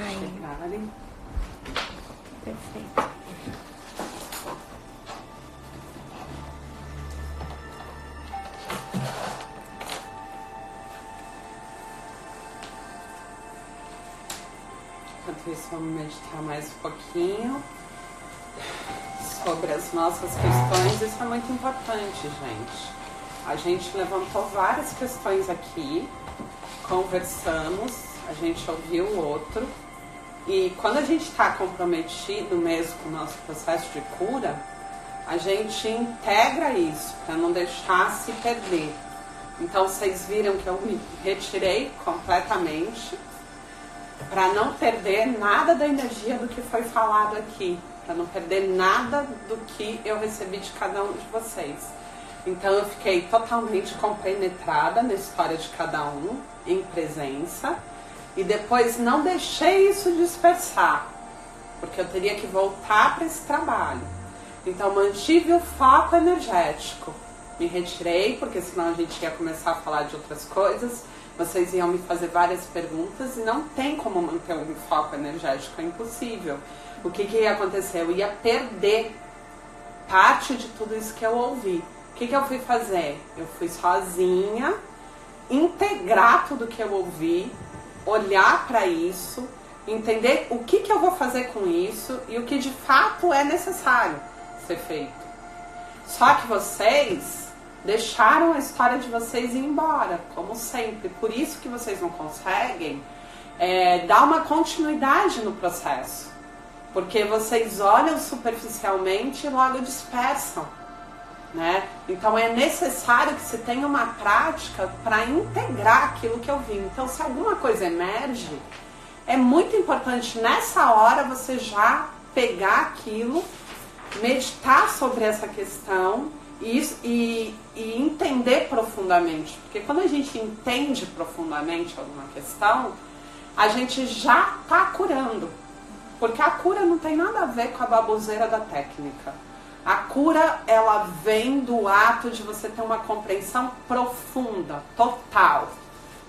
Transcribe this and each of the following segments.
chegarem. Perfeito. Enquanto isso, vamos meditar mais um pouquinho sobre as nossas questões. Isso é muito importante, gente. A gente levantou várias questões aqui, conversamos, a gente ouviu o outro. E quando a gente está comprometido mesmo com o nosso processo de cura, a gente integra isso para não deixar se perder. Então vocês viram que eu me retirei completamente para não perder nada da energia do que foi falado aqui, para não perder nada do que eu recebi de cada um de vocês. Então eu fiquei totalmente compenetrada na história de cada um, em presença, e depois não deixei isso dispersar, porque eu teria que voltar para esse trabalho. Então mantive o foco energético, me retirei, porque senão a gente ia começar a falar de outras coisas, vocês iam me fazer várias perguntas e não tem como manter um foco energético, é impossível. O que ia acontecer? Eu ia perder parte de tudo isso que eu ouvi. O que eu fui fazer? Eu fui sozinha, integrar tudo que eu ouvi, olhar para isso, entender o que eu vou fazer com isso e o que de fato é necessário ser feito. Só que vocês deixaram a história de vocês ir embora, como sempre. Por isso que vocês não conseguem dar uma continuidade no processo. Porque vocês olham superficialmente e logo dispersam, né? Então é necessário que se tenha uma prática para integrar aquilo que eu vi. Então se alguma coisa emerge, é muito importante nessa hora você já pegar aquilo, meditar sobre essa questão e entender profundamente. Porque quando a gente entende profundamente alguma questão, a gente já está curando. Porque a cura não tem nada a ver com a baboseira da técnica. A cura, ela vem do ato de você ter uma compreensão profunda, total.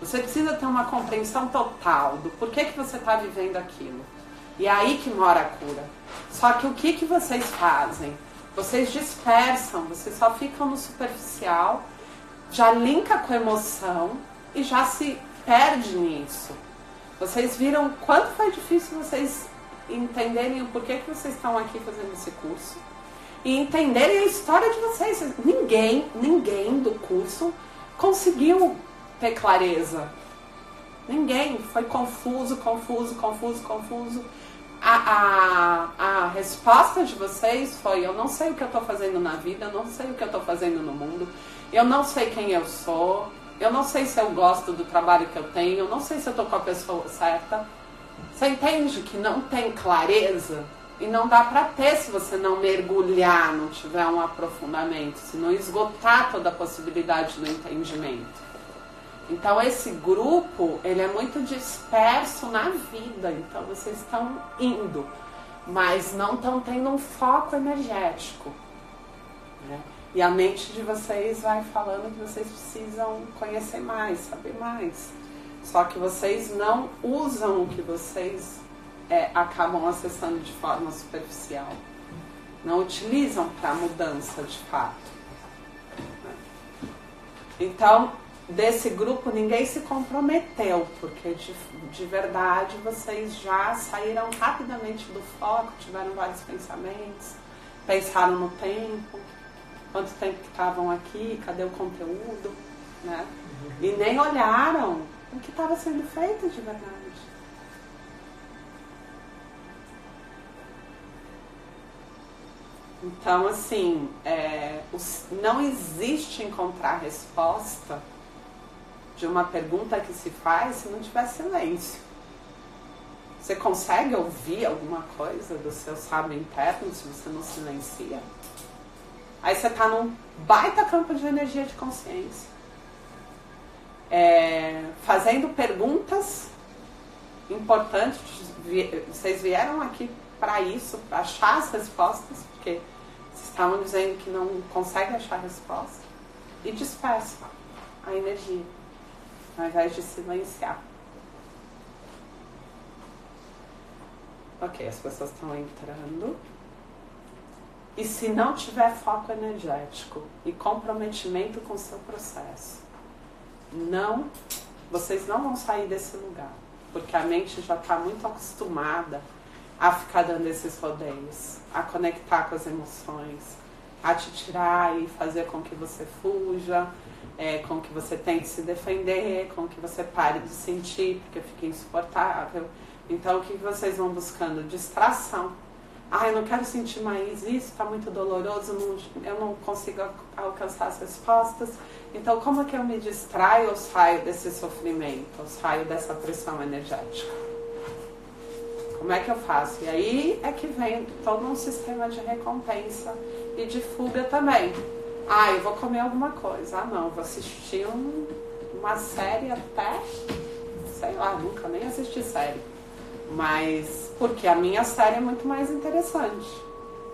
Você precisa ter uma compreensão total do porquê que você está vivendo aquilo. E é aí que mora a cura. Só que o que vocês fazem? Vocês dispersam, vocês só ficam no superficial, já linka com a emoção e já se perde nisso. Vocês viram quanto foi difícil vocês entenderem o porquê que vocês estão aqui fazendo esse curso e entenderem a história de vocês. Ninguém do curso conseguiu ter clareza. Ninguém. Foi confuso. A resposta de vocês foi: eu não sei o que eu estou fazendo na vida, eu não sei o que eu estou fazendo no mundo, eu não sei quem eu sou, eu não sei se eu gosto do trabalho que eu tenho, eu não sei se eu estou com a pessoa certa. Você entende que não tem clareza? E não dá para ter se você não mergulhar, não tiver um aprofundamento, se não esgotar toda a possibilidade do entendimento. Então esse grupo, ele é muito disperso na vida, então vocês estão indo, mas não estão tendo um foco energético, né? E a mente de vocês vai falando que vocês precisam conhecer mais, saber mais. Só que vocês não usam o que vocês acabam acessando de forma superficial. Não utilizam para mudança de fato. Então, desse grupo ninguém se comprometeu, porque de verdade vocês já saíram rapidamente do foco, tiveram vários pensamentos, pensaram no tempo, quanto tempo que estavam aqui, cadê o conteúdo, né? E nem olharam o que estava sendo feito de verdade. Então, assim, não existe encontrar resposta de uma pergunta que se faz se não tiver silêncio. Você consegue ouvir alguma coisa do seu sábio interno se você não silencia? Aí você está num baita campo de energia de consciência. Fazendo perguntas importantes. Vocês vieram aqui para isso, para achar as respostas, porque vocês estavam dizendo que não conseguem achar a resposta, e dispersa a energia, ao invés de silenciar. Ok, as pessoas estão entrando. E se não tiver foco energético e comprometimento com o seu processo, vocês não vão sair desse lugar. Porque a mente já está muito acostumada a ficar dando esses rodeios, a conectar com as emoções, a te tirar e fazer com que você fuja, com que você tente se defender, com que você pare de sentir, porque fica insuportável. Então, o que vocês vão buscando? Distração. Eu não quero sentir mais isso, está muito doloroso, eu não consigo alcançar as respostas. Então, como é que eu me distraio ou saio desse sofrimento, ou saio dessa pressão energética? Como é que eu faço? E aí é que vem todo um sistema de recompensa e de fuga também. Eu vou comer alguma coisa. Não, vou assistir uma série até, sei lá, nunca nem assisti série. Mas porque a minha série é muito mais interessante,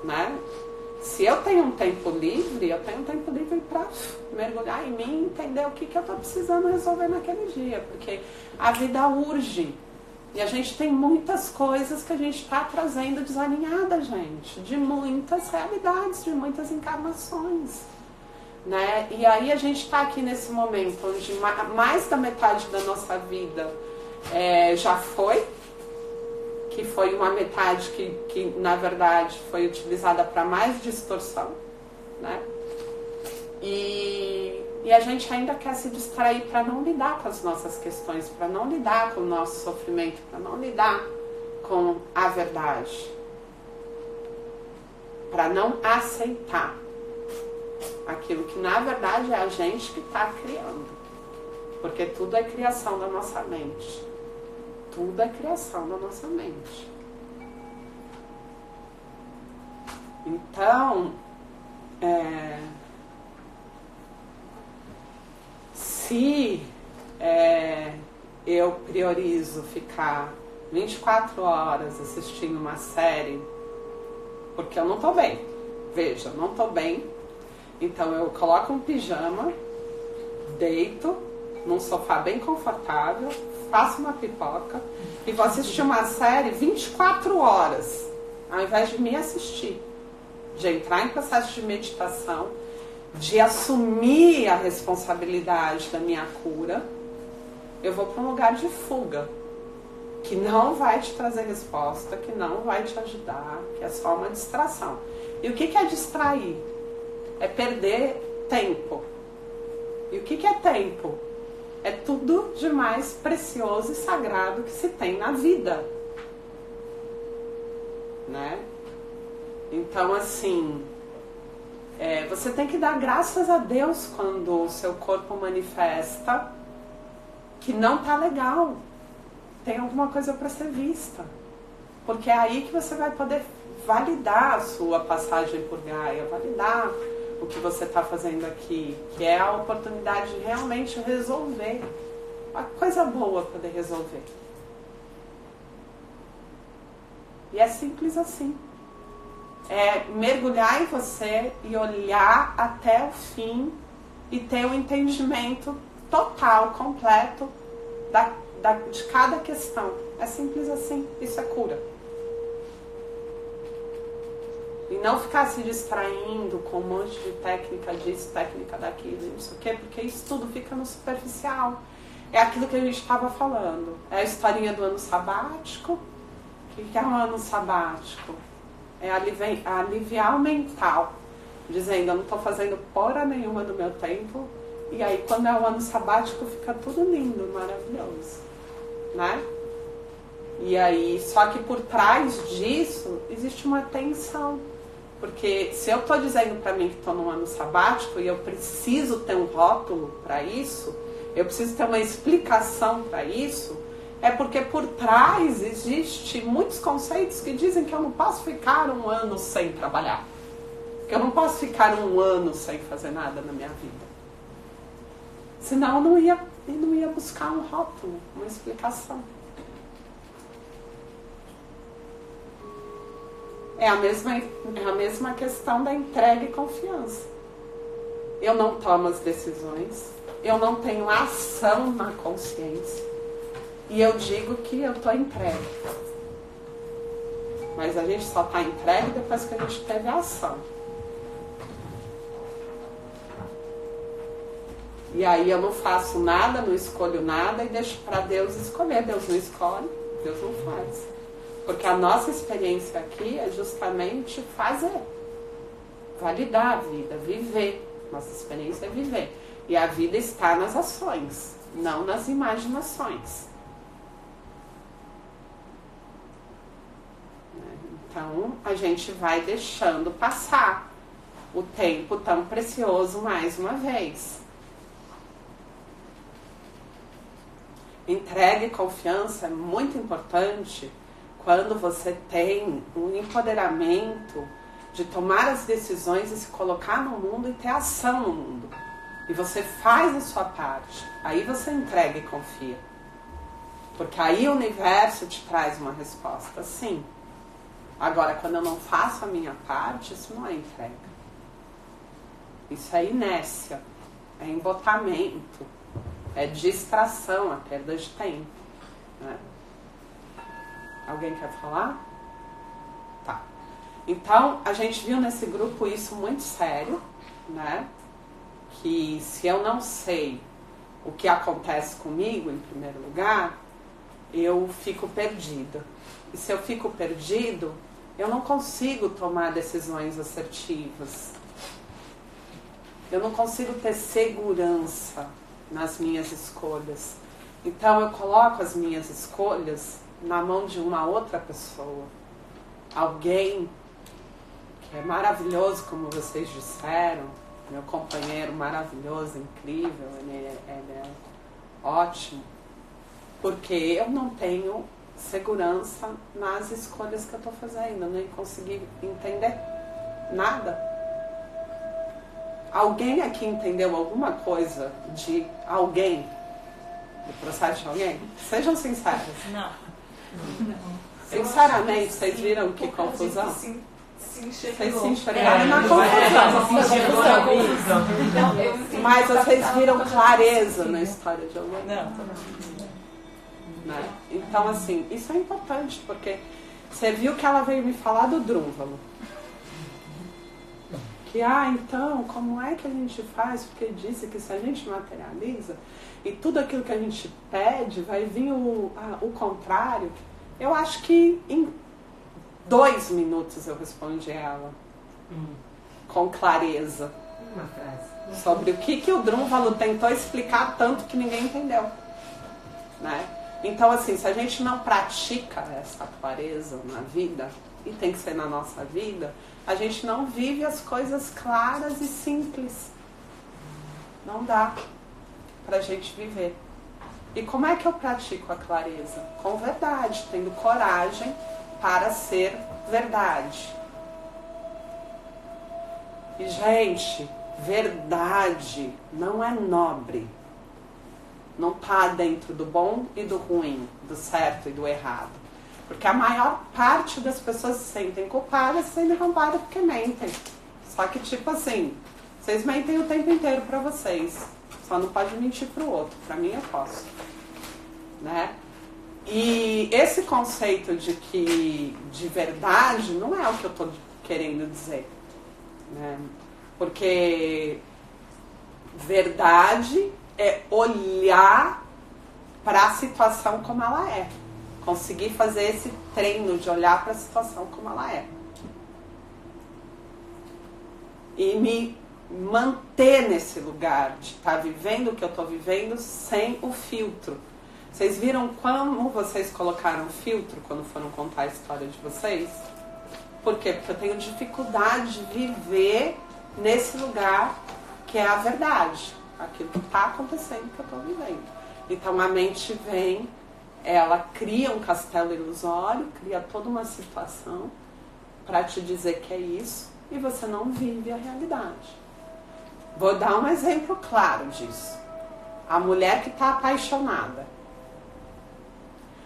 né? Se eu tenho um tempo livre, eu tenho um tempo livre para mergulhar em mim, entender o que eu estou precisando resolver naquele dia, porque a vida urge. E a gente tem muitas coisas que a gente está trazendo desalinhada, gente, de muitas realidades, de muitas encarnações, né? E aí a gente está aqui nesse momento onde mais da metade da nossa vida já foi, que foi uma metade que na verdade foi utilizada para mais distorção, né? E a gente ainda quer se distrair para não lidar com as nossas questões, para não lidar com o nosso sofrimento, para não lidar com a verdade, para não aceitar aquilo que na verdade é a gente que está criando, porque tudo é criação da nossa mente. Tudo é criação da nossa mente. Então, se eu priorizo ficar 24 horas assistindo uma série, porque eu não estou bem. Veja, eu não estou bem. Então eu coloco um pijama, deito num sofá bem confortável, faço uma pipoca e vou assistir uma série 24 horas, ao invés de me assistir, de entrar em processo de meditação, de assumir a responsabilidade da minha cura. Eu vou para um lugar de fuga, que não vai te trazer resposta, que não vai te ajudar, que é só uma distração. E o que é distrair? É perder tempo. E o que é tempo? É tudo de mais precioso e sagrado que se tem na vida, né? Então, assim, você tem que dar graças a Deus quando o seu corpo manifesta que não tá legal, tem alguma coisa para ser vista, porque é aí que você vai poder validar a sua passagem por Gaia, validar o que você está fazendo aqui, que é a oportunidade de realmente resolver. Uma coisa boa poder resolver. E é simples assim. É mergulhar em você e olhar até o fim e ter um entendimento total, completo de cada questão. É simples assim. Isso é cura. E não ficar se distraindo com um monte de técnica disso, técnica daquilo, não sei o quê, porque isso tudo fica no superficial. É aquilo que a gente estava falando. É a historinha do ano sabático. O que é um ano sabático? É aliviar o mental, dizendo, eu não estou fazendo porra nenhuma do meu tempo. E aí, quando é o ano sabático, fica tudo lindo, maravilhoso, né? E aí, só que por trás disso, existe uma tensão. Porque se eu estou dizendo para mim que estou num ano sabático e eu preciso ter um rótulo para isso, eu preciso ter uma explicação para isso, é porque por trás existe muitos conceitos que dizem que eu não posso ficar um ano sem trabalhar. Que eu não posso ficar um ano sem fazer nada na minha vida. Senão eu não ia buscar um rótulo, uma explicação. É a mesma questão da entrega e confiança. Eu não tomo as decisões, eu não tenho ação na consciência, e eu digo que eu estou entregue. Mas a gente só está entregue depois que a gente teve a ação. E aí eu não faço nada, não escolho nada e deixo para Deus escolher. Deus não escolhe, Deus não faz. Porque a nossa experiência aqui é justamente fazer. Validar a vida, viver. Nossa experiência é viver. E a vida está nas ações, não nas imaginações. Então, a gente vai deixando passar o tempo tão precioso mais uma vez. Entrega e confiança é muito importante quando você tem um empoderamento de tomar as decisões e se colocar no mundo e ter ação no mundo. E você faz a sua parte. Aí você entrega e confia. Porque aí o universo te traz uma resposta, sim. Agora, quando eu não faço a minha parte, isso não é entrega. Isso é inércia, é embotamento, é distração, é perda de tempo. Né? Alguém quer falar? Tá. Então, a gente viu nesse grupo isso muito sério, né? Que se eu não sei o que acontece comigo, em primeiro lugar, eu fico perdida. E se eu fico perdido, eu não consigo tomar decisões assertivas. Eu não consigo ter segurança nas minhas escolhas. Então eu coloco as minhas escolhas na mão de uma outra pessoa. Alguém que é maravilhoso, como vocês disseram, meu companheiro maravilhoso, incrível, ele é ótimo. Porque eu não tenho segurança nas escolhas que eu estou fazendo, eu nem consegui entender nada. Alguém aqui entendeu alguma coisa de alguém? Do processo de alguém? Sejam sinceros. Não. Sinceramente, vocês viram que confusão? Vocês se enxergaram na confusão. Mas vocês viram clareza na história de alguém? Não. Né? Então, assim, isso é importante, porque você viu que ela veio me falar do Drúvalo. Que, então, como é que a gente faz? Porque disse que se a gente materializa e tudo aquilo que a gente pede, vai vir o contrário. Eu acho que em 2 minutos eu respondi ela com clareza sobre o que o Drúvalo tentou explicar tanto que ninguém entendeu, né? Então, assim, se a gente não pratica essa clareza na vida, e tem que ser na nossa vida, a gente não vive as coisas claras e simples. Não dá pra gente viver. E como é que eu pratico a clareza? Com verdade, tendo coragem para ser verdade. E, gente, verdade não é nobre. Não está dentro do bom e do ruim, do certo e do errado. Porque a maior parte das pessoas se sentem culpadas, se sentem culpadas porque mentem. Só que, tipo assim, vocês mentem o tempo inteiro pra vocês. Só não pode mentir pro outro. Pra mim, eu posso. Né? E esse conceito de verdade não é o que eu tô querendo dizer. Né? Porque verdade é olhar para a situação como ela é. Conseguir fazer esse treino de olhar para a situação como ela é. E me manter nesse lugar de estar vivendo o que eu estou vivendo sem o filtro. Vocês viram como vocês colocaram filtro quando foram contar a história de vocês? Por quê? Porque eu tenho dificuldade de viver nesse lugar que é a verdade. Aquilo que está acontecendo, que eu estou vivendo. Então a mente vem, ela cria um castelo ilusório, cria toda uma situação para te dizer que é isso e você não vive a realidade. Vou dar um exemplo claro disso. A mulher que está apaixonada.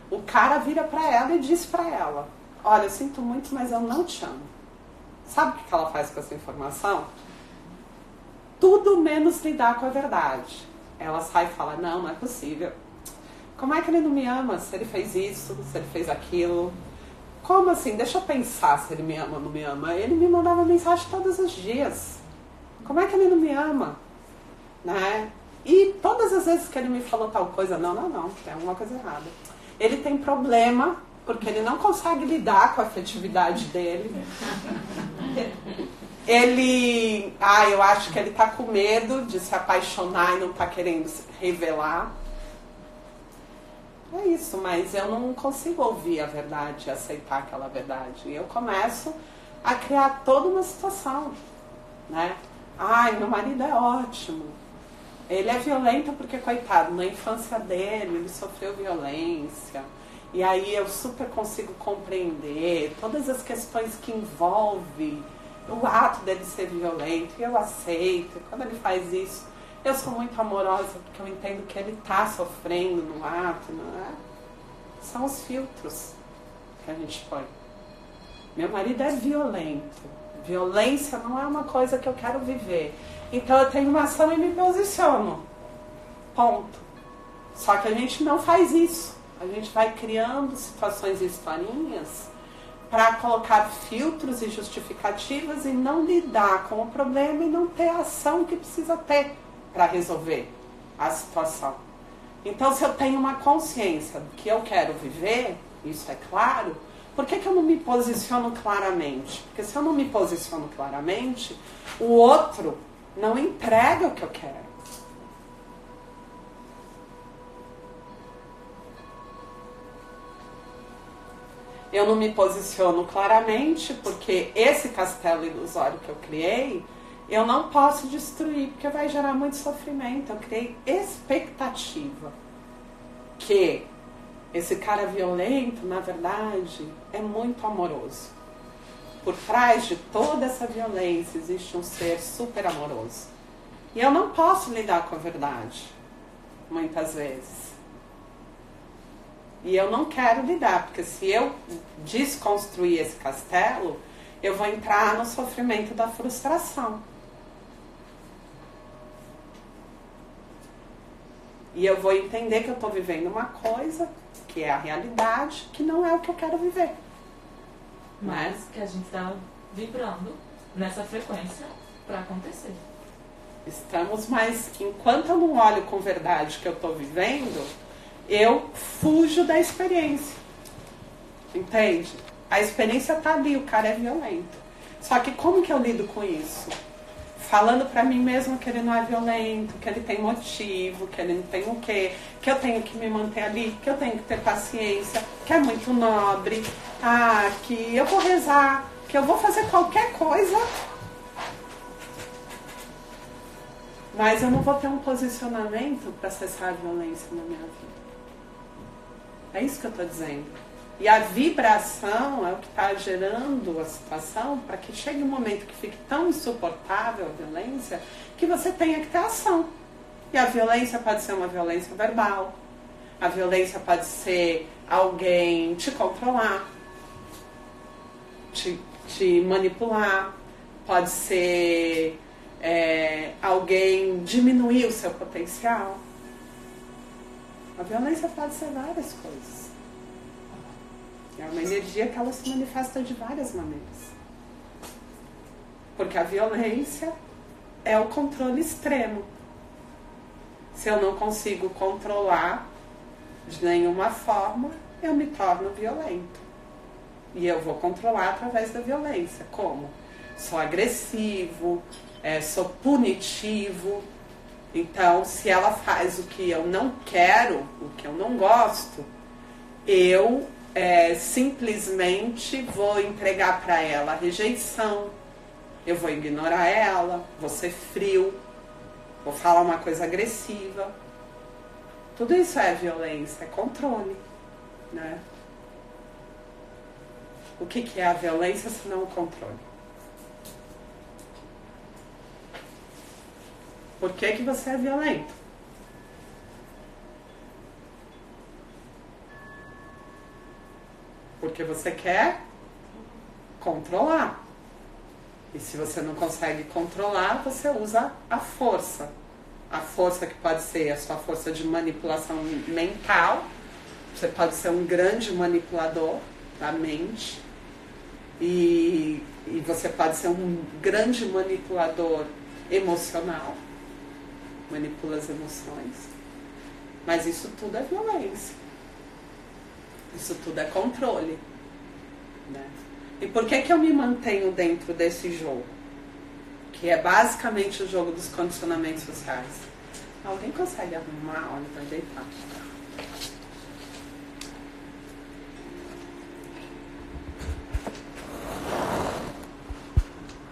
O cara vira para ela e diz para ela: olha, eu sinto muito, mas eu não te amo. Sabe o que ela faz com essa informação? Tudo menos lidar com a verdade. Ela sai e fala: não é possível. Como é que ele não me ama? Se ele fez isso, se ele fez aquilo. Como assim? Deixa eu pensar se ele me ama ou não me ama. Ele me mandava mensagem todos os dias. Como é que ele não me ama? Né? E todas as vezes que ele me falou tal coisa, não, tem alguma coisa errada. Ele tem problema, porque ele não consegue lidar com a afetividade dele. Eu acho que ele tá com medo de se apaixonar e não tá querendo se revelar. É isso, mas eu não consigo ouvir a verdade e aceitar aquela verdade. E eu começo a criar toda uma situação, né? Ai, meu marido é ótimo. Ele é violento porque, coitado, na infância dele, ele sofreu violência. E aí eu super consigo compreender todas as questões que envolvem o ato dele ser violento. E eu aceito. Quando ele faz isso, eu sou muito amorosa porque eu entendo que ele está sofrendo no ato, não é? São os filtros que a gente põe. Meu marido é violento. Violência não é uma coisa que eu quero viver. Então eu tenho uma ação e me posiciono. Ponto. Só que a gente não faz isso. A gente vai criando situações e historinhas para colocar filtros e justificativas e não lidar com o problema e não ter a ação que precisa ter para resolver a situação. Então, se eu tenho uma consciência do que eu quero viver, isso é claro, por que eu não me posiciono claramente? Porque se eu não me posiciono claramente, o outro não entrega o que eu quero. Eu não me posiciono claramente porque esse castelo ilusório que eu criei, eu não posso destruir, porque vai gerar muito sofrimento. Eu criei expectativa que esse cara violento, na verdade, é muito amoroso. Por trás de toda essa violência existe um ser super amoroso. E eu não posso lidar com a verdade, muitas vezes. E eu não quero lidar, porque se eu desconstruir esse castelo, eu vou entrar no sofrimento da frustração. E eu vou entender que eu estou vivendo uma coisa, que é a realidade, que não é o que eu quero viver. Mas que a gente está vibrando nessa frequência para acontecer. Estamos, mas enquanto eu não olho com verdade o que eu estou vivendo, eu fujo da experiência. Entende? A experiência está ali, o cara é violento. Só que como que eu lido com isso? Falando pra mim mesmo que ele não é violento, que ele tem motivo, que ele não tem o quê, que eu tenho que me manter ali, que eu tenho que ter paciência, que é muito nobre, que eu vou rezar, que eu vou fazer qualquer coisa, mas eu não vou ter um posicionamento para cessar a violência na minha vida. É isso que eu estou dizendo. E a vibração é o que está gerando a situação para que chegue um momento que fique tão insuportável a violência que você tenha que ter ação. E a violência pode ser uma violência verbal. A violência pode ser alguém te controlar, te manipular. Pode ser alguém diminuir o seu potencial. A violência pode ser várias coisas. É uma energia que ela se manifesta de várias maneiras. Porque a violência é o controle extremo. Se eu não consigo controlar de nenhuma forma, eu me torno violento. E eu vou controlar através da violência. Como? Sou agressivo, sou punitivo. Então, se ela faz o que eu não quero, o que eu não gosto, eu simplesmente vou entregar para ela a rejeição, eu vou ignorar ela, vou ser frio, vou falar uma coisa agressiva. Tudo isso é violência, é controle, né? O que é a violência se não o controle? Por que você é violento? Porque você quer controlar. E se você não consegue controlar, você usa a força. A força que pode ser a sua força de manipulação mental. Você pode ser um grande manipulador. da mente. E você pode ser um grande manipulador emocional, manipula as emoções, mas isso tudo é violência, isso tudo é controle, né? E por que eu me mantenho dentro desse jogo? Que é basicamente o jogo dos condicionamentos sociais. Alguém consegue arrumar? Olha, vai deitar.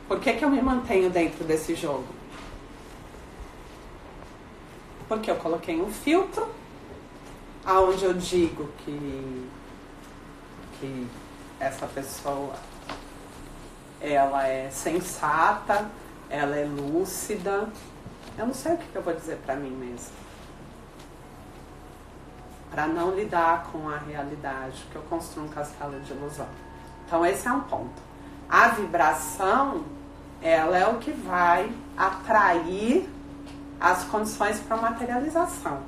Por que eu me mantenho dentro desse jogo? Porque eu coloquei um filtro aonde eu digo que essa pessoa ela é sensata, ela é lúcida. Eu não sei o que eu vou dizer pra mim mesma. Para não lidar com a realidade, que eu construo um castelo de ilusão. Então esse é um ponto. A vibração, ela é o que vai atrair as condições para materialização.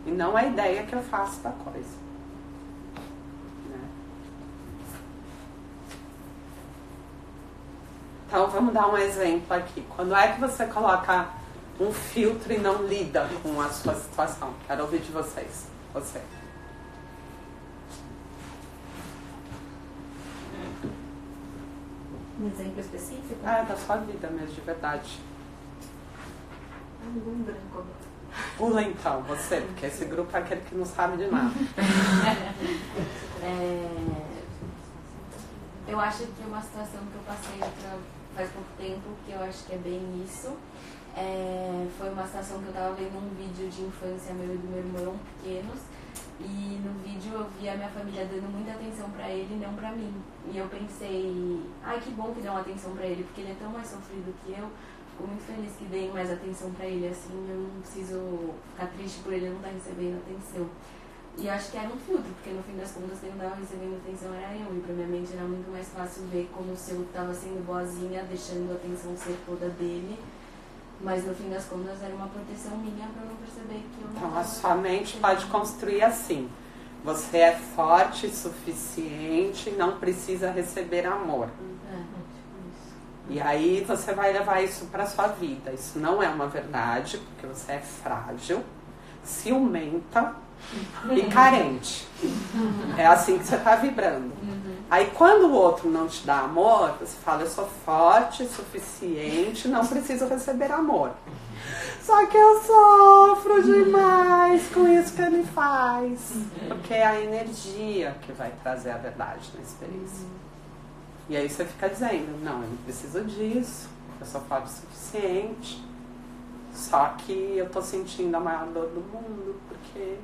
E não a ideia que eu faço da coisa. Né? Então vamos dar um exemplo aqui. Quando é que você coloca um filtro e não lida com a sua situação? Quero ouvir de vocês. Você. Um exemplo específico? É da sua vida mesmo, de verdade. Um branco. Pula então, você, porque esse grupo é aquele que não sabe de nada. Eu acho que uma situação que eu passei faz pouco tempo, que eu acho que é bem isso, foi uma situação que eu estava vendo um vídeo de infância meu e do meu irmão pequenos, e no vídeo eu vi a minha família dando muita atenção pra ele e não pra mim. E eu pensei, ai que bom que dão atenção pra ele, porque ele é tão mais sofrido que eu. Fico muito feliz que deem mais atenção pra ele, assim, eu não preciso ficar triste por ele não estar recebendo atenção. E eu acho que era um filtro, porque no fim das contas quem não estava recebendo atenção era eu, e pra minha mente era muito mais fácil ver como se eu estava sendo boazinha, deixando a atenção ser toda dele, mas no fim das contas era uma proteção minha pra eu não perceber que eu não Então tava... a sua mente pode construir assim: você é forte o suficiente, não precisa receber amor. E aí você vai levar isso para sua vida. Isso não é uma verdade, porque você é frágil, ciumenta e carente. É assim que você está vibrando. Aí quando o outro não te dá amor, você fala, eu sou forte, suficiente, não preciso receber amor. Só que eu sofro demais com isso que ele faz. Porque é a energia que vai trazer a verdade na experiência. E aí você fica dizendo, não, eu não preciso disso, eu sou forte o suficiente. Só que eu tô sentindo a maior dor do mundo, porque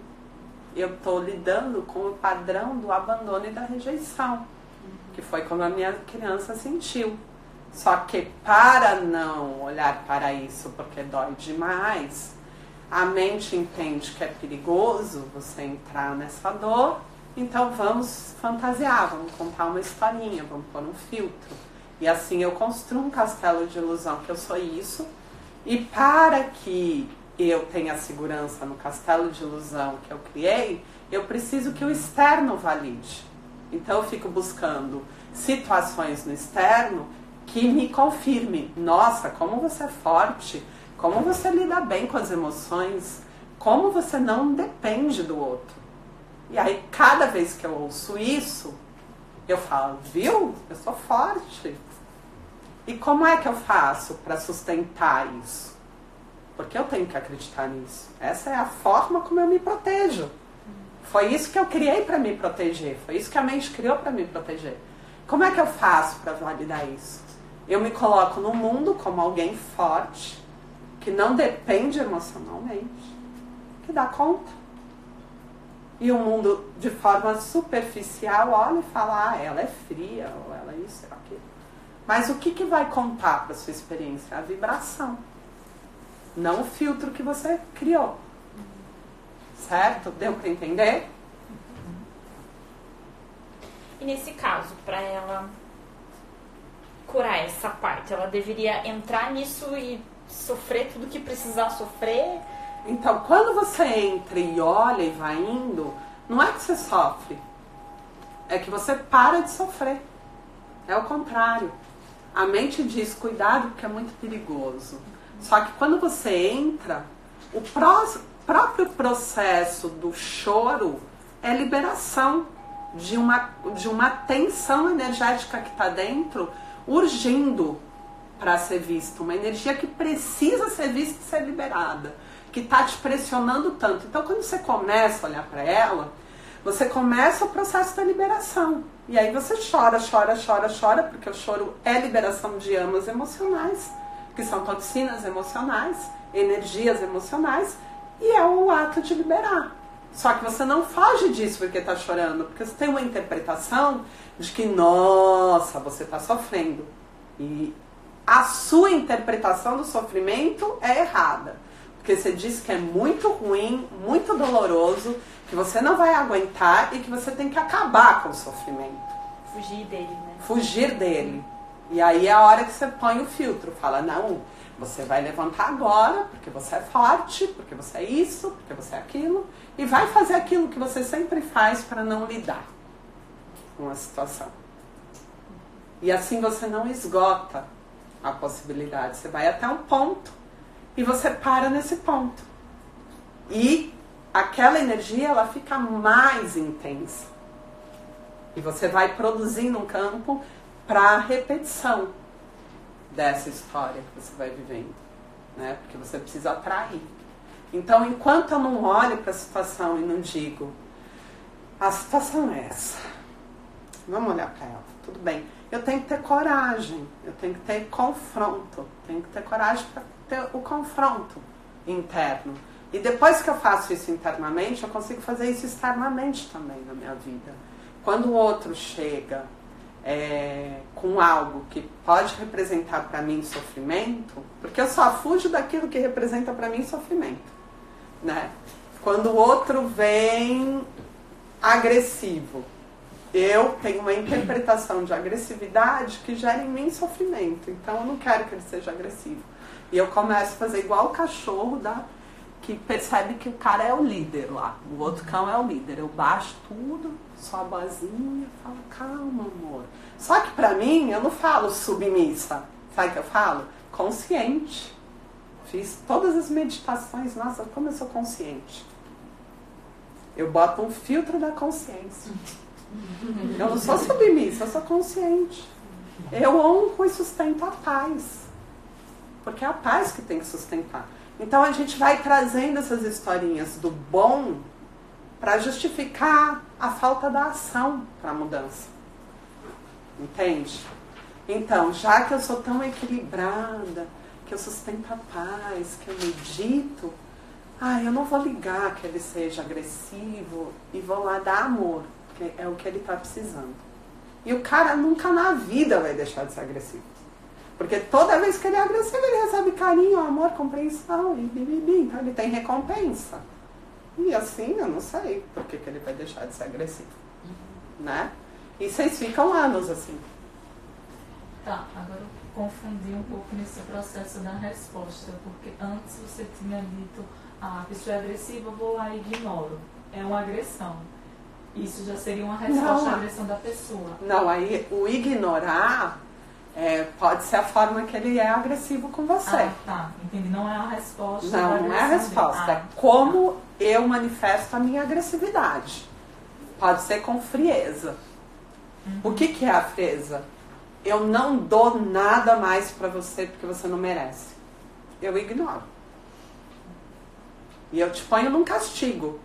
eu tô lidando com o padrão do abandono e da rejeição, que foi como a minha criança sentiu. Só que para não olhar para isso, porque dói demais, a mente entende que é perigoso você entrar nessa dor. Então vamos fantasiar, vamos contar uma historinha, vamos pôr um filtro. E assim eu construo um castelo de ilusão que eu sou isso. E para que eu tenha segurança no castelo de ilusão que eu criei, eu preciso que o externo valide. Então eu fico buscando situações no externo que me confirme. Nossa, como você é forte, como você lida bem com as emoções, como você não depende do outro. E aí, cada vez que eu ouço isso, eu falo, viu? Eu sou forte. E como é que eu faço para sustentar isso? Porque eu tenho que acreditar nisso. Essa é a forma como eu me protejo. Foi isso que eu criei para me proteger. Foi isso que a mente criou para me proteger. Como é que eu faço para validar isso? Eu me coloco no mundo como alguém forte, que não depende emocionalmente, que dá conta. E o mundo, de forma superficial, olha e fala, ah, ela é fria, ou ela é isso, ela é aquilo. Mas o que vai contar para a sua experiência? A vibração. Não o filtro que você criou. Certo? Deu para entender? E nesse caso, para ela curar essa parte, ela deveria entrar nisso e sofrer tudo que precisar sofrer? Então, quando você entra e olha e vai indo, não é que você sofre. é que você para de sofrer. É o contrário. A mente diz, cuidado porque é muito perigoso. Só que quando você entra, o próprio processo do choro é liberação de uma tensão energética que está dentro, urgindo para ser vista. Uma energia que precisa ser vista e ser liberada, que está te pressionando tanto. Então, quando você começa a olhar para ela, você começa o processo da liberação. E aí você chora, porque o choro é liberação de amas emocionais, que são toxinas emocionais, energias emocionais, e é o ato de liberar. Só que você não foge disso porque está chorando, porque você tem uma interpretação de que, nossa, você está sofrendo. E a sua interpretação do sofrimento é errada. Porque você diz que é muito ruim, muito doloroso, que você não vai aguentar e que você tem que acabar com o sofrimento. Fugir dele, né? Fugir dele. E aí é a hora que você põe o filtro. Fala, não, você vai levantar agora, porque você é forte, porque você é isso, porque você é aquilo. E vai fazer aquilo que você sempre faz para não lidar com a situação. E assim você não esgota a possibilidade. Você vai até um ponto e você para nesse ponto. E aquela energia, ela fica mais intensa. E você vai produzindo um campo para repetição dessa história que você vai vivendo, né? Porque você precisa atrair. Então, enquanto eu não olho para a situação e não digo, a situação é essa, vamos olhar para ela, tudo bem. Eu tenho que ter coragem, eu tenho que ter confronto, tenho que ter coragem para ter o confronto interno. E depois que eu faço isso internamente, eu consigo fazer isso externamente também na minha vida. Quando o outro chega com algo que pode representar para mim sofrimento, porque eu só fujo daquilo que representa para mim sofrimento, né? Quando o outro vem agressivo, eu tenho uma interpretação de agressividade que gera em mim sofrimento. Então eu não quero que ele seja agressivo. E eu começo a fazer igual o cachorro que percebe que o cara é o líder lá. O outro cão é o líder. Eu baixo tudo, só a boazinha, falo, calma, amor. Só que pra mim, eu não falo submissa. Sabe o que eu falo? Consciente. Fiz todas as meditações. Nossa, como eu sou consciente. Eu boto um filtro da consciência. Eu não sou submissa, eu sou consciente. Eu honro e sustento a paz. Porque é a paz que tem que sustentar. Então a gente vai trazendo essas historinhas do bom para justificar a falta da ação para a mudança. Entende? Então, já que eu sou tão equilibrada, que eu sustento a paz, que eu medito, eu não vou ligar que ele seja agressivo e vou lá dar amor, que é o que ele está precisando. E o cara nunca na vida vai deixar de ser agressivo. Porque toda vez que ele é agressivo, ele recebe carinho, amor, compreensão e bibibi. Então ele tem recompensa. E assim, eu não sei por que ele vai deixar de ser agressivo. Né? E vocês ficam anos assim. Tá, agora eu confundi um pouco nesse processo da resposta. Porque antes você tinha dito, a pessoa é agressiva, eu vou lá e ignoro. É uma agressão. Isso já seria uma resposta à agressão da pessoa. Não, aí o ignorar... pode ser a forma que ele é agressivo com você. Ah, tá. Entendi. Não é a resposta. Não é a resposta. É como eu manifesto a minha agressividade. Pode ser com frieza. O que é a frieza? Eu não dou nada mais pra você porque você não merece. Eu ignoro. E eu te ponho num castigo.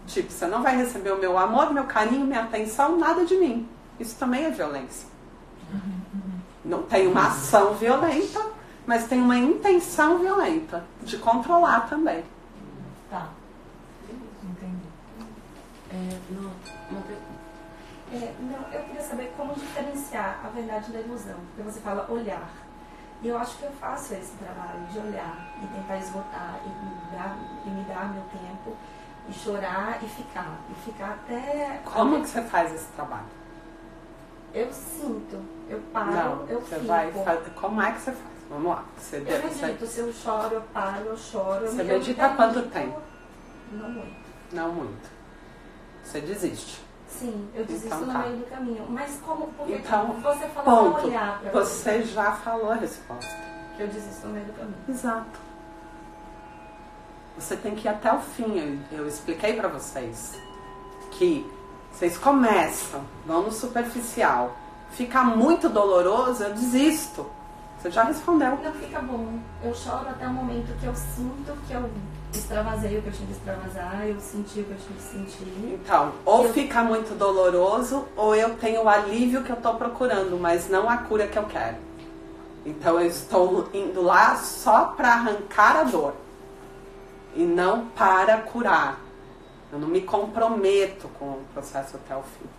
Tipo, você não vai receber o meu amor, meu carinho, minha atenção, nada de mim. Isso também é violência. Não tem uma ação violenta, mas tem uma intenção violenta de controlar também. Tá. Entendi. Eu queria saber como diferenciar a verdade da ilusão. Porque você fala olhar. E eu acho que eu faço esse trabalho de olhar e tentar esgotar e me dar meu tempo e chorar e ficar até... Como que você faz esse trabalho? Eu sinto, eu paro, Não, eu você fico. vai fazer. Como é que você faz? Vamos lá. Eu medito, se eu choro, eu paro, eu choro. Você medita há quanto tempo? Não muito. Não muito. Você desiste. Sim, eu desisto Então no tá. meio do caminho. Mas como, porque Então, você falou pra ponto. olhar pra Você já falou a resposta. que eu desisto no meio do caminho. Exato. Você tem que ir até o fim. Eu expliquei pra vocês que vocês começam, vão no superficial, fica muito doloroso, eu desisto. Você já respondeu. Não fica bom. Eu choro até o momento que eu sinto que eu extravasei o que eu tinha que extravasar, eu senti o que eu tinha que sentir. Então, ou fica muito doloroso, ou eu tenho o alívio que eu tô procurando, mas não a cura que eu quero. Então eu estou indo lá só para arrancar a dor e não para curar. Eu não me comprometo com o processo até o fim.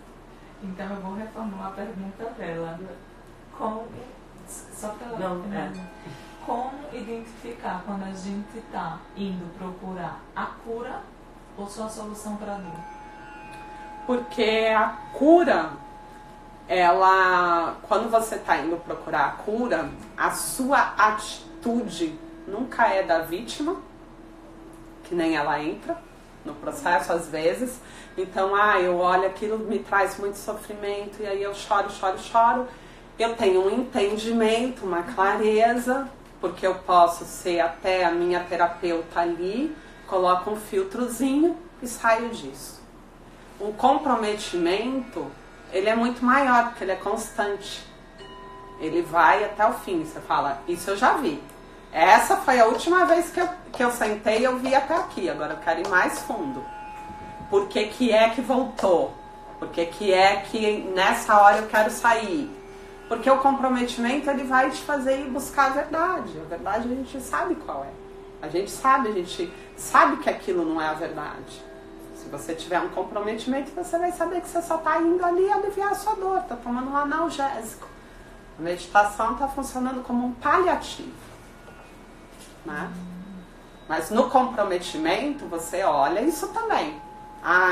Então eu vou reformular a pergunta dela. Como, só para ela Não, entender. Como identificar quando a gente está indo procurar a cura ou só a solução para a dor? Porque a cura, ela, quando você está indo procurar a cura, a sua atitude nunca é da vítima, que nem ela entra no processo às vezes. Então, eu olho aquilo, me traz muito sofrimento, e aí eu choro. Eu tenho um entendimento, uma clareza, porque eu posso ser até a minha terapeuta ali, coloco um filtrozinho e saio disso. O comprometimento, ele é muito maior, porque ele é constante. Ele vai até o fim. Você fala, isso eu já vi. Essa foi a última vez que eu sentei e eu vi até aqui. Agora eu quero ir mais fundo. Por que é que voltou? Por que é que nessa hora eu quero sair? Porque o comprometimento, ele vai te fazer ir buscar a verdade. A verdade a gente sabe qual é. A gente sabe que aquilo não é a verdade. Se você tiver um comprometimento, você vai saber que você só está indo ali aliviar a sua dor, está tomando um analgésico. A meditação está funcionando como um paliativo. Né? Mas no comprometimento, você olha isso também.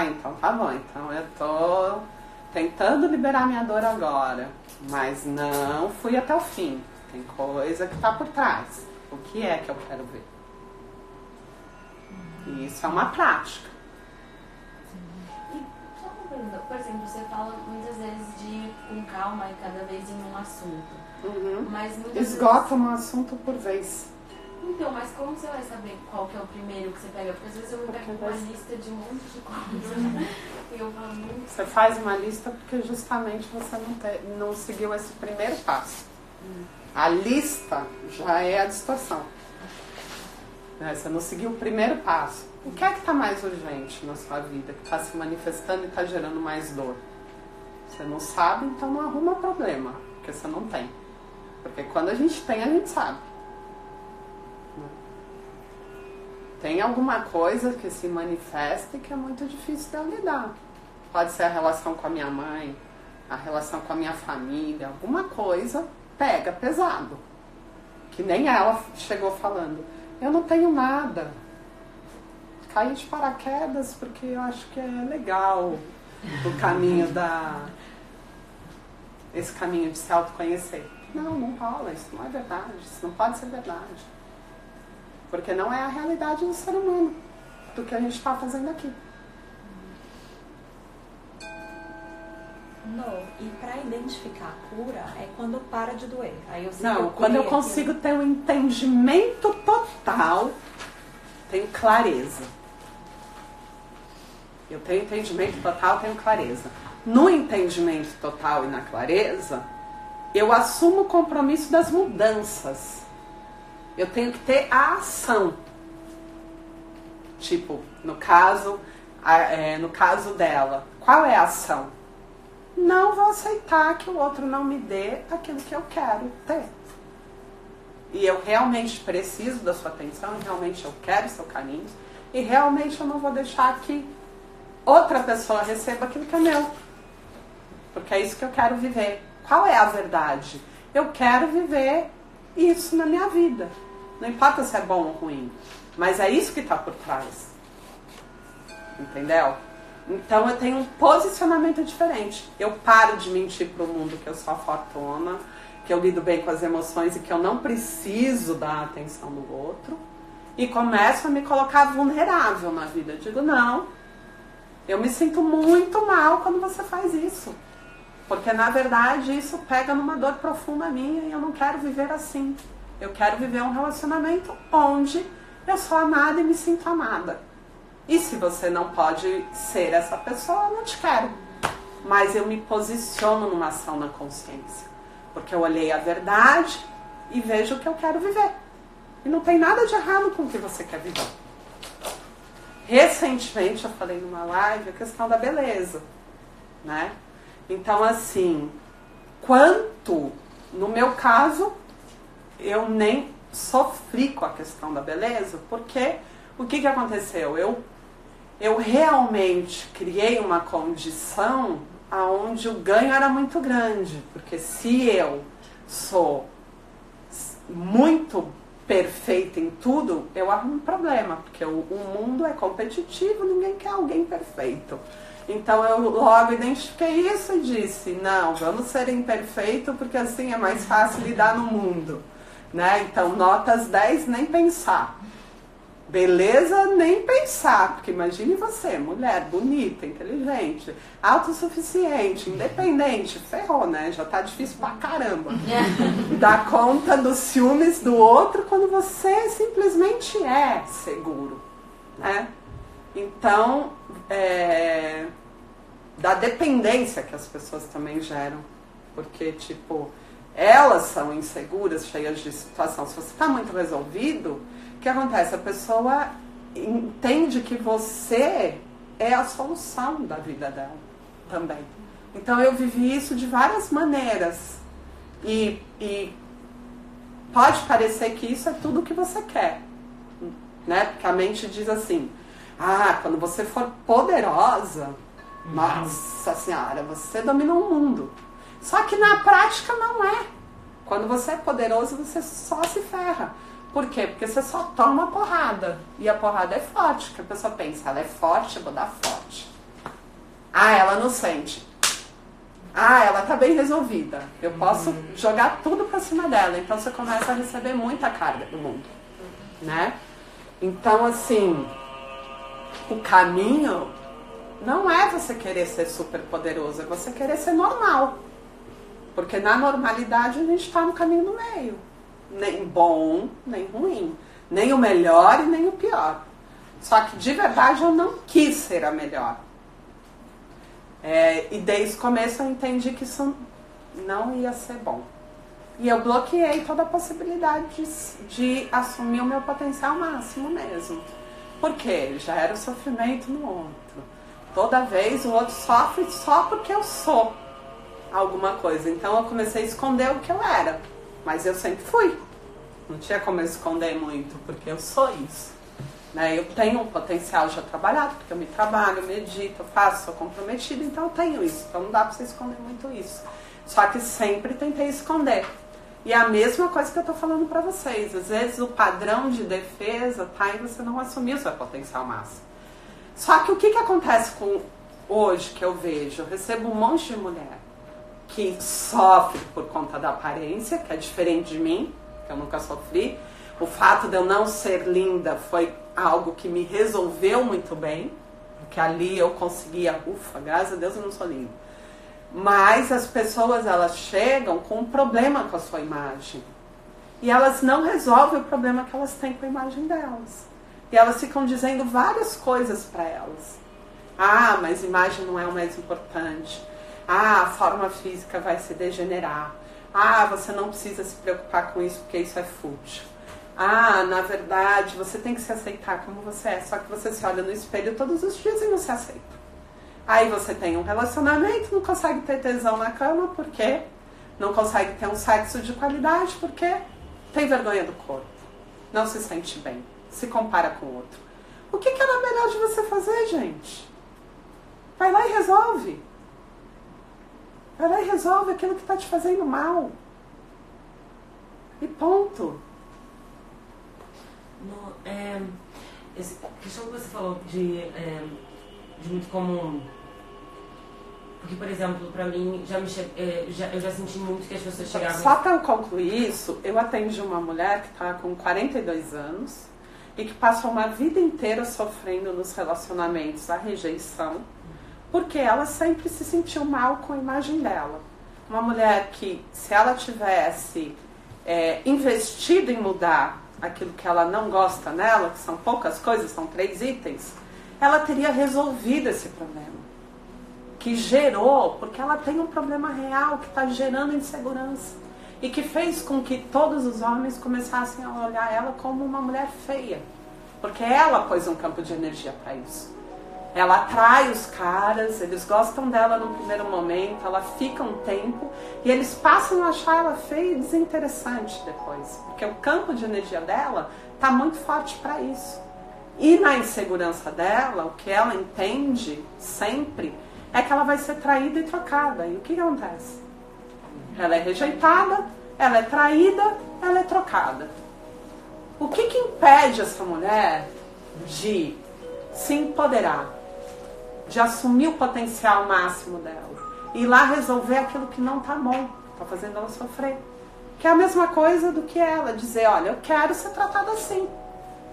Então tá bom. Então eu tô tentando liberar minha dor agora, mas não fui até o fim. Tem coisa que tá por trás. O que é que eu quero ver? E isso é uma prática. E só uma pergunta, por exemplo, você fala muitas vezes de ir com calma e cada vez em um assunto. Mas muitas Esgota um assunto por vez. Então, mas como você vai saber qual que é o primeiro que você pega? Porque às vezes eu pego uma lista de um monte de coisas e eu falo muito. Você faz uma lista porque justamente você não seguiu esse primeiro passo. A lista já é a distorção. Você não seguiu o primeiro passo. O que é que está mais urgente na sua vida, que está se manifestando e está gerando mais dor? Você não sabe, então não arruma problema, porque você não tem. Porque quando a gente tem, a gente sabe. Tem alguma coisa que se manifesta e que é muito difícil de eu lidar. Pode ser a relação com a minha mãe, a relação com a minha família, alguma coisa pega pesado. Que nem ela chegou falando, eu não tenho nada. Caí de paraquedas porque eu acho que é legal o caminho esse caminho de se autoconhecer. Não rola, isso não é verdade, isso não pode ser verdade. Porque não é a realidade do ser humano, do que a gente está fazendo aqui. E para identificar a cura é quando para de doer. Aí eu quando eu consigo ter um entendimento total, tenho clareza. Eu tenho entendimento total, tenho clareza. No entendimento total e na clareza, eu assumo o compromisso das mudanças. Eu tenho que ter a ação. Tipo, no caso dela, qual é a ação? Não vou aceitar que o outro não me dê aquilo que eu quero ter. E eu realmente preciso da sua atenção, realmente eu quero seu carinho, e realmente eu não vou deixar que outra pessoa receba aquilo que é meu. Porque é isso que eu quero viver. Qual é a verdade? Eu quero viver isso na minha vida. Não importa se é bom ou ruim, mas é isso que está por trás. Entendeu? Então eu tenho um posicionamento diferente. Eu paro de mentir para o mundo que eu sou a fortuna, que eu lido bem com as emoções e que eu não preciso da atenção do outro. E começo a me colocar vulnerável na vida. Eu digo, não, Eu me sinto muito mal quando você faz isso. Porque, na verdade, isso pega numa dor profunda minha e eu não quero viver assim. Eu quero viver um relacionamento onde eu sou amada e me sinto amada. E se você não pode ser essa pessoa, eu não te quero. Mas eu me posiciono numa ação na consciência. Porque eu olhei a verdade e vejo o que eu quero viver. E não tem nada de errado com o que você quer viver. Recentemente eu falei numa live a questão da beleza, né? Então, assim, no meu caso, eu nem sofri com a questão da beleza, porque o que aconteceu? Eu realmente criei uma condição onde o ganho era muito grande, porque se eu sou muito perfeita em tudo, eu arrumo um problema, porque o mundo é competitivo, ninguém quer alguém perfeito. Então eu logo identifiquei isso e disse, não, vamos ser imperfeito, porque assim é mais fácil lidar no mundo, né? Então notas 10, nem pensar. Beleza, nem pensar, porque imagine você, mulher, bonita, inteligente, autossuficiente, independente, ferrou, né? Já tá difícil pra caramba. Dar conta dos ciúmes do outro quando você simplesmente é seguro, né? Então, da dependência que as pessoas também geram, porque, tipo, elas são inseguras, cheias de situação. Se você tá muito resolvido, o que acontece? A pessoa entende que você é a solução da vida dela também. Então eu vivi isso de várias maneiras. E pode parecer que isso é tudo o que você quer, né? Porque a mente diz assim, quando você for poderosa, nossa senhora, você domina o mundo. Só que na prática não é. Quando você é poderoso, você só se ferra. Por quê? Porque você só toma porrada. E a porrada é forte, porque a pessoa pensa, ela é forte, eu vou dar forte. Ela não sente. Ela tá bem resolvida. Eu posso jogar tudo pra cima dela. Então você começa a receber muita carga do mundo, né? Então, assim, o caminho não é você querer ser super poderoso, é você querer ser normal. Porque na normalidade a gente tá no caminho do meio. Nem bom, nem ruim. Nem o melhor e nem o pior. Só que de verdade eu não quis ser a melhor. E desde o começo eu entendi que isso não ia ser bom. E eu bloqueei toda a possibilidade de assumir o meu potencial máximo mesmo. Porque já era sofrimento no outro. Toda vez o outro sofre só porque eu sou alguma coisa. Então eu comecei a esconder o que eu era. Mas eu sempre fui. Não tinha como eu esconder muito, porque eu sou isso. Né? Eu tenho um potencial já trabalhado, porque eu me trabalho, eu medito, eu faço, sou comprometida, então eu tenho isso. Então não dá pra você esconder muito isso. Só que sempre tentei esconder. E é a mesma coisa que eu tô falando pra vocês. Às vezes o padrão de defesa tá em você não assumir o seu potencial máximo. Só que o que acontece com hoje que eu vejo? Eu recebo um monte de mulher que sofre por conta da aparência, que é diferente de mim, que eu nunca sofri. O fato de eu não ser linda foi algo que me resolveu muito bem, porque ali eu conseguia, graças a Deus eu não sou linda. Mas as pessoas, elas chegam com um problema com a sua imagem. E elas não resolvem o problema que elas têm com a imagem delas. E elas ficam dizendo várias coisas para elas. Mas imagem não é o mais importante. A forma física vai se degenerar. Você não precisa se preocupar com isso porque isso é fútil. Na verdade, você tem que se aceitar como você é. Só que você se olha no espelho todos os dias e não se aceita. Aí você tem um relacionamento, não consegue ter tesão na cama, por quê? Não consegue ter um sexo de qualidade, porque tem vergonha do corpo. Não se sente bem. Se compara com o outro. O que era melhor de você fazer, gente? Vai lá e resolve. Vai lá e resolve aquilo que está te fazendo mal. E ponto. Essa questão que você falou de muito comum. Porque, por exemplo, pra mim, eu já senti muito que as pessoas chegavam... Só para eu concluir isso, eu atendi uma mulher que está com 42 anos e que passou uma vida inteira sofrendo nos relacionamentos a rejeição, Porque ela sempre se sentiu mal com a imagem dela. Uma mulher que, se ela tivesse investido em mudar aquilo que ela não gosta nela, que são poucas coisas, são 3 itens, ela teria resolvido esse problema. Que gerou, porque ela tem um problema real que está gerando insegurança. E que fez com que todos os homens começassem a olhar ela como uma mulher feia. Porque ela pôs um campo de energia para isso. Ela atrai os caras, eles gostam dela no primeiro momento, ela fica um tempo e eles passam a achar ela feia e desinteressante depois. Porque o campo de energia dela está muito forte para isso. E na insegurança dela, o que ela entende sempre é que ela vai ser traída e trocada. E o que acontece? Ela é rejeitada, ela é traída, ela é trocada. O que impede essa mulher de se empoderar, de assumir o potencial máximo dela e ir lá resolver aquilo que não tá bom, tá fazendo ela sofrer? Que é a mesma coisa do que ela dizer, olha, eu quero ser tratada assim.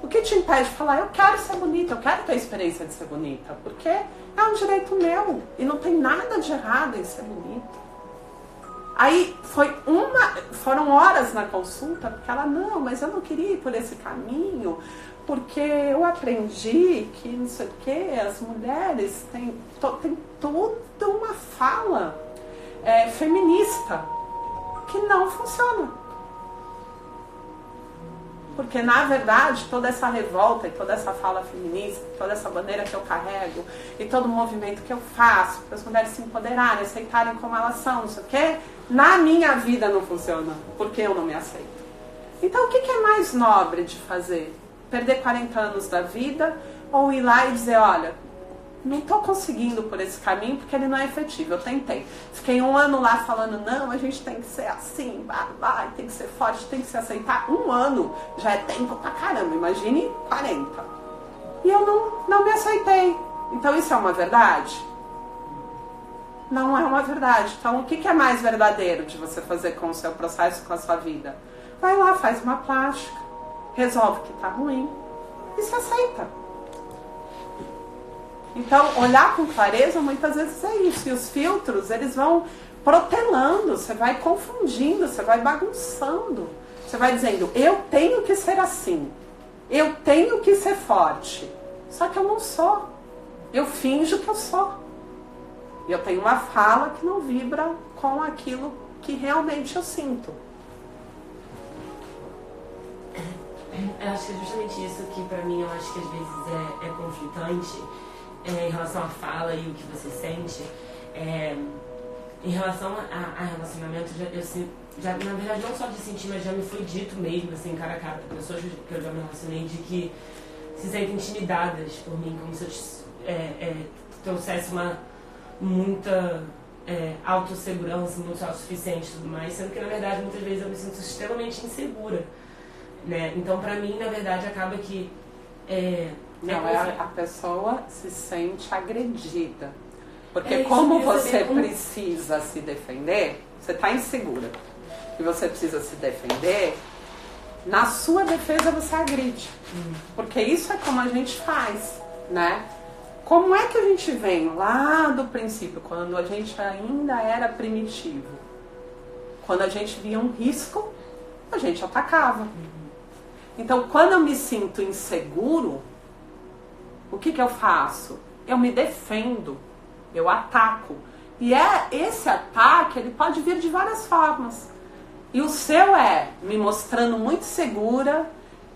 O que te impede de falar, eu quero ser bonita, eu quero ter a experiência de ser bonita? Porque é um direito meu e não tem nada de errado em ser bonito. Aí foram horas na consulta, porque ela, não, mas eu não queria ir por esse caminho, porque eu aprendi que não sei o que, as mulheres têm toda uma fala feminista que não funciona. Porque, na verdade, toda essa revolta e toda essa fala feminista, toda essa bandeira que eu carrego e todo o movimento que eu faço para as mulheres se empoderarem, aceitarem como elas são, não sei o quê, na minha vida não funciona, porque eu não me aceito. Então, o que é mais nobre de fazer? Perder 40 anos da vida ou ir lá e dizer, olha, não estou conseguindo por esse caminho porque ele não é efetivo, eu tentei. Fiquei 1 ano lá falando, não, a gente tem que ser assim, vai, tem que ser forte, tem que se aceitar. 1 ano já é tempo pra caramba, imagine 40. E eu não me aceitei. Então isso é uma verdade? Não é uma verdade. Então o que é mais verdadeiro de você fazer com o seu processo, com a sua vida? Vai lá, faz uma plástica, resolve que tá ruim e se aceita. Então, olhar com clareza muitas vezes é isso. E os filtros, eles vão protelando, você vai confundindo, você vai bagunçando. Você vai dizendo, eu tenho que ser assim, eu tenho que ser forte. Só que eu não sou. Eu finjo que eu sou. E eu tenho uma fala que não vibra com aquilo que realmente eu sinto. Eu acho que é justamente isso que pra mim eu acho que às vezes é conflitante. Em relação à fala e o que você sente, em relação a relacionamento, já, na verdade, não só de sentir, mas já me foi dito mesmo, assim, cara a cara, por pessoas que eu já me relacionei, de que se sentem intimidadas por mim, como se eu trouxesse muita autossegurança, muito autossuficiente e tudo mais, sendo que, na verdade, muitas vezes eu me sinto extremamente insegura, né? Então, pra mim, na verdade, acaba que... a pessoa se sente agredida. Porque como você precisa se defender, você está insegura. E você precisa se defender, na sua defesa você agride. Porque isso é como a gente faz, né? Como é que a gente vem lá do princípio, quando a gente ainda era primitivo? Quando a gente via um risco, a gente atacava. Então, quando eu me sinto inseguro, o que eu faço? Eu me defendo, eu ataco. E esse ataque, ele pode vir de várias formas. E o seu é me mostrando muito segura,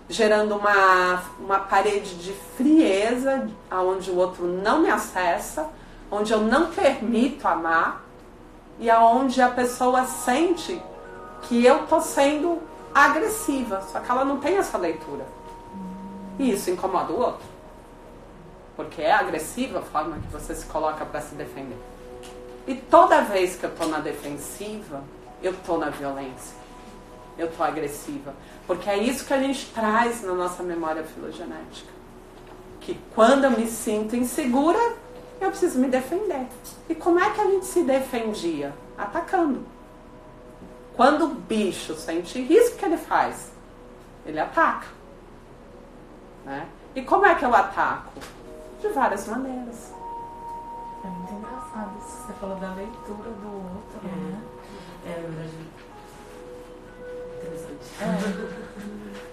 gerando uma parede de frieza, onde o outro não me acessa, onde eu não permito amar, e aonde a pessoa sente que eu tô sendo agressiva, só que ela não tem essa leitura. E isso incomoda o outro. Porque é agressiva a forma que você se coloca para se defender. E toda vez que eu estou na defensiva, eu estou na violência. Eu estou agressiva. Porque é isso que a gente traz na nossa memória filogenética. Que quando eu me sinto insegura, eu preciso me defender. E como é que a gente se defendia? Atacando. Quando o bicho sente risco, o que ele faz? Ele ataca. Né? E como é que eu ataco? De várias maneiras. É muito engraçado isso. Você falou da leitura do outro, né? Na verdade, interessante.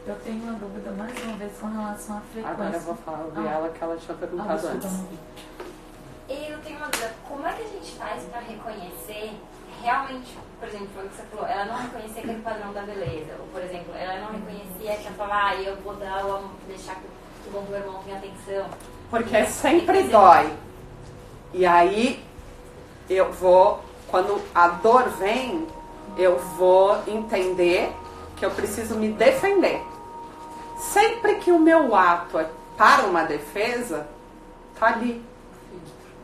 Eu tenho uma dúvida mais uma vez com relação à frequência. Agora eu vou falar, ouvir ela que ela tinha perguntado desculpa, antes. não vi. Eu tenho uma dúvida, como é que a gente faz para reconhecer realmente, por exemplo, foi o que você falou, ela não reconhecia aquele padrão da beleza, ou por exemplo, ela não reconhecia que ela falava, eu vou deixar que o meu irmão tenha atenção. Porque sempre dói. E aí eu vou, quando a dor vem, eu vou entender que eu preciso me defender. Sempre que o meu ato é para uma defesa, tá ali.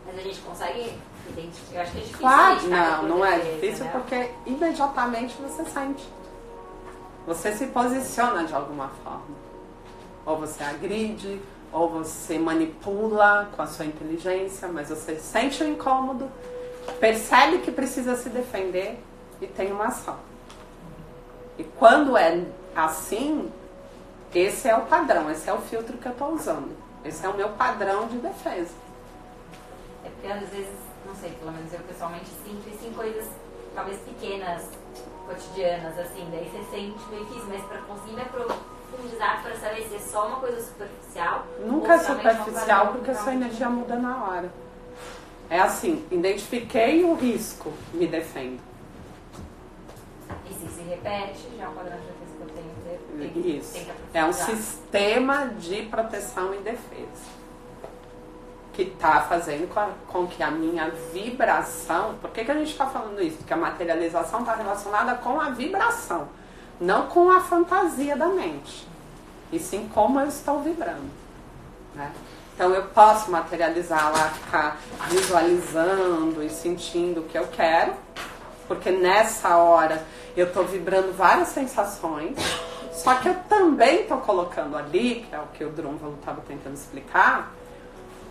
Mas a gente consegue identificar, eu acho que é difícil. Claro, identificar por não é defesa, difícil né? porque imediatamente você sente. Você se posiciona de alguma forma. Ou você agride, ou você manipula com a sua inteligência, mas você sente o incômodo, percebe que precisa se defender e tem uma ação. E quando é assim, esse é o padrão, esse é o filtro que eu estou usando. Esse é o meu padrão de defesa. É porque às vezes, não sei, pelo menos eu pessoalmente sinto isso em coisas talvez pequenas, cotidianas, assim, daí você sente meio que isso, mas para conseguir me aprofundizar para saber se é só uma coisa superficial. Nunca é ou se realmente um superficial padrão porque a sua realmente- energia muda na hora. É assim, identifiquei o risco, me defendo. E se repete, já é um padrão de defesa que eu tenho que ter. Isso. Tem que É um aprofundar. sistema de proteção e defesa. Que está fazendo com que a minha vibração... Por que a gente está falando isso? Porque a materialização está relacionada com a vibração, não com a fantasia da mente. E sim como eu estou vibrando. Né? Então eu posso materializar lá, ficar visualizando e sentindo o que eu quero, porque nessa hora eu estou vibrando várias sensações, só que eu também estou colocando ali, que é o que o Drúnvalo estava tentando explicar,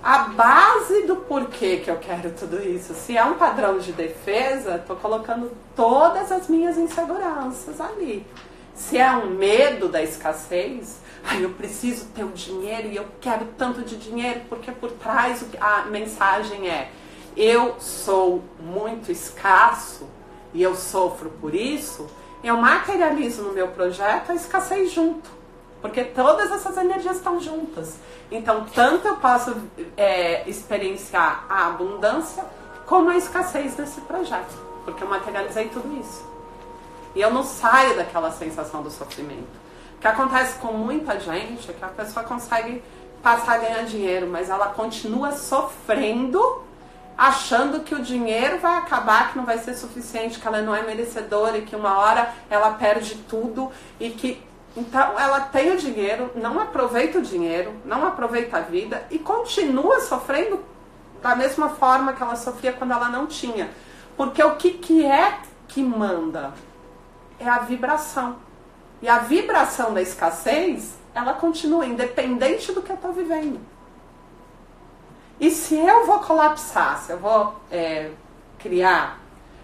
a base do porquê que eu quero tudo isso. Se é um padrão de defesa, estou colocando todas as minhas inseguranças ali. Se é um medo da escassez, eu preciso ter o dinheiro e eu quero tanto de dinheiro, porque por trás a mensagem é: eu sou muito escasso e eu sofro por isso, eu materializo no meu projeto a escassez junto. Porque todas essas energias estão juntas. Então, tanto eu posso experienciar a abundância, como a escassez desse projeto. Porque eu materializei tudo isso. E eu não saio daquela sensação do sofrimento. O que acontece com muita gente é que a pessoa consegue passar a ganhar dinheiro, mas ela continua sofrendo, achando que o dinheiro vai acabar, que não vai ser suficiente, que ela não é merecedora e que uma hora ela perde tudo e que... Então, ela tem o dinheiro, não aproveita o dinheiro, não aproveita a vida e continua sofrendo da mesma forma que ela sofria quando ela não tinha. Porque o que é que manda? É a vibração. E a vibração da escassez, ela continua independente do que eu estou vivendo. E se eu vou colapsar, se eu vou criar,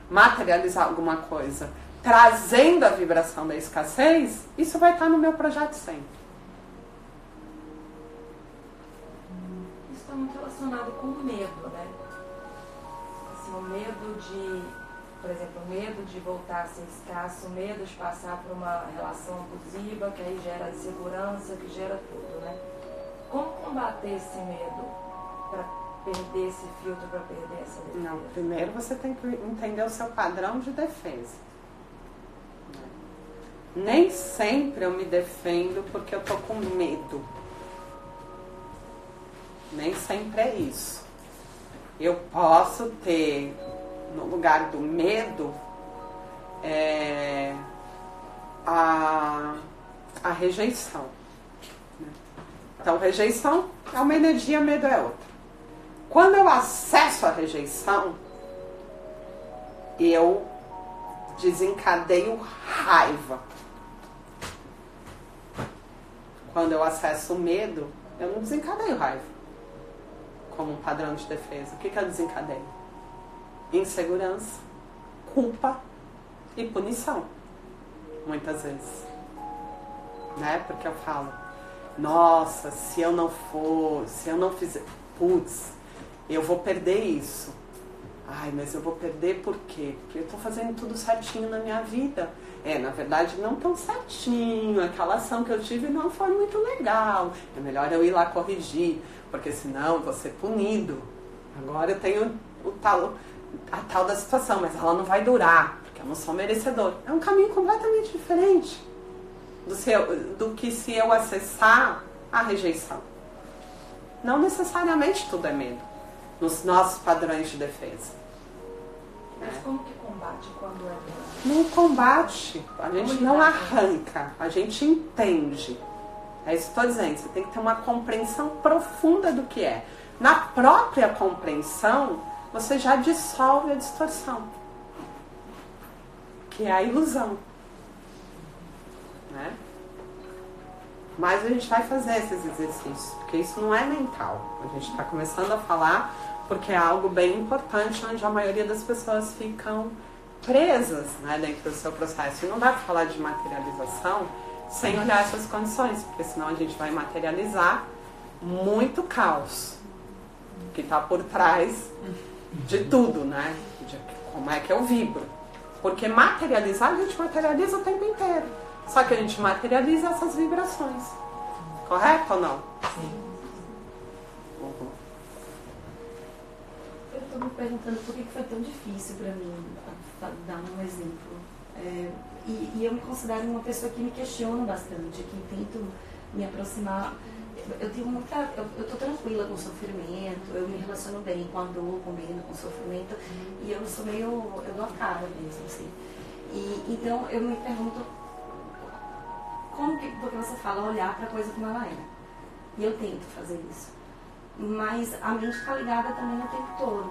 materializar alguma coisa, trazendo a vibração da escassez, isso vai estar no meu projeto sempre. Isso está muito relacionado com o medo, né? Assim, o medo de, por exemplo, o medo de voltar a ser escasso, o medo de passar por uma relação abusiva, que aí gera insegurança, que gera tudo, né? Como combater esse medo para perder esse filtro, para perder essa defesa? Não, primeiro você tem que entender o seu padrão de defesa. Nem sempre eu me defendo porque eu tô com medo. Nem sempre é isso. Eu posso ter, no lugar do medo, a rejeição. Então, rejeição é uma energia, medo é outra. Quando eu acesso a rejeição, eu desencadeio raiva. Quando eu acesso o medo, eu não desencadeio raiva como um padrão de defesa. O que eu desencadeio? Insegurança, culpa e punição. Muitas vezes. Né? Porque eu falo, nossa, se eu não fizer... Putz, eu vou perder isso. Ai, mas eu vou perder por quê? Porque eu estou fazendo tudo certinho na minha vida. Na verdade, não tão certinho. Aquela ação que eu tive não foi muito legal. É melhor eu ir lá corrigir, porque senão eu vou ser punido. Agora eu tenho a tal da situação, mas ela não vai durar, porque eu não sou merecedor. É um caminho completamente diferente do que se eu acessar a rejeição. Não necessariamente tudo é medo, nos nossos padrões de defesa. Mas como que combate quando é medo? Não combate, a gente não arranca, a gente entende. É isso que estou dizendo, você tem que ter uma compreensão profunda do que é. Na própria compreensão, você já dissolve a distorção, que é a ilusão. Né? Mas a gente vai fazer esses exercícios, porque isso não é mental. A gente está começando a falar porque é algo bem importante, onde a maioria das pessoas ficam presas, né, dentro do seu processo. E não dá para falar de materialização sem olhar essas condições, porque senão a gente vai materializar muito caos que está por trás de tudo, né? De como é que eu vibro. Porque materializar, a gente materializa o tempo inteiro. Só que a gente materializa essas vibrações. Correto ou não? Sim. Eu estou me perguntando por que foi tão difícil para mim, dar um exemplo. E eu me considero uma pessoa que me questiona bastante, que tento me aproximar. Eu estou tranquila com o sofrimento, eu me relaciono bem com a dor, com o medo, com o sofrimento, e eu sou eu dou a cara mesmo, assim. Então eu me pergunto, porque você fala olhar para a coisa como ela é. E eu tento fazer isso. Mas a mente está ligada também o tempo todo.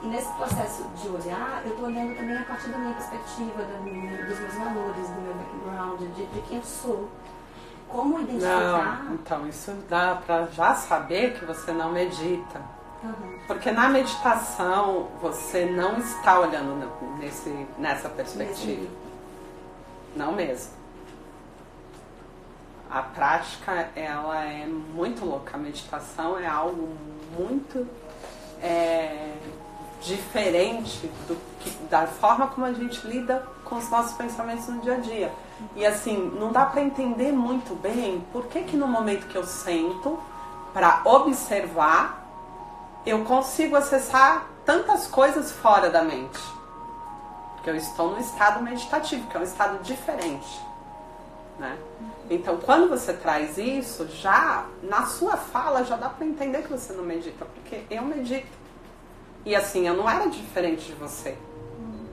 E nesse processo de olhar, eu estou olhando também a partir da minha perspectiva, dos meus valores, do meu background, de quem eu sou. Como identificar? Não, então isso dá para já saber que você não medita. Uhum. Porque na meditação você não está olhando nessa perspectiva. Não mesmo. A prática, ela é muito louca. A meditação é algo muito diferente da forma como a gente lida com os nossos pensamentos no dia a dia. E assim, não dá para entender muito bem por que no momento que eu sento para observar, eu consigo acessar tantas coisas fora da mente. Porque eu estou num estado meditativo, que é um estado diferente. Né? Então, quando você traz isso, já na sua fala já dá para entender que você não medita, porque eu medito. E assim, eu não era diferente de você.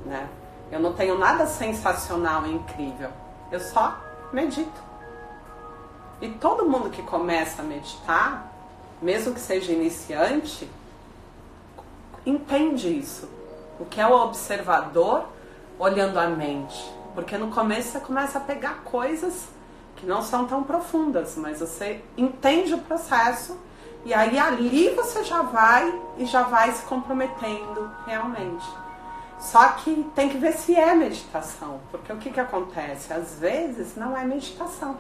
Né? Eu não tenho nada sensacional e incrível. Eu só medito. E todo mundo que começa a meditar, mesmo que seja iniciante, entende isso. O que é o observador olhando a mente. Porque no começo você começa a pegar coisas que não são tão profundas, mas você entende o processo e aí ali você já vai se comprometendo realmente. Só que tem que ver se é meditação, porque o que acontece? Às vezes não é meditação.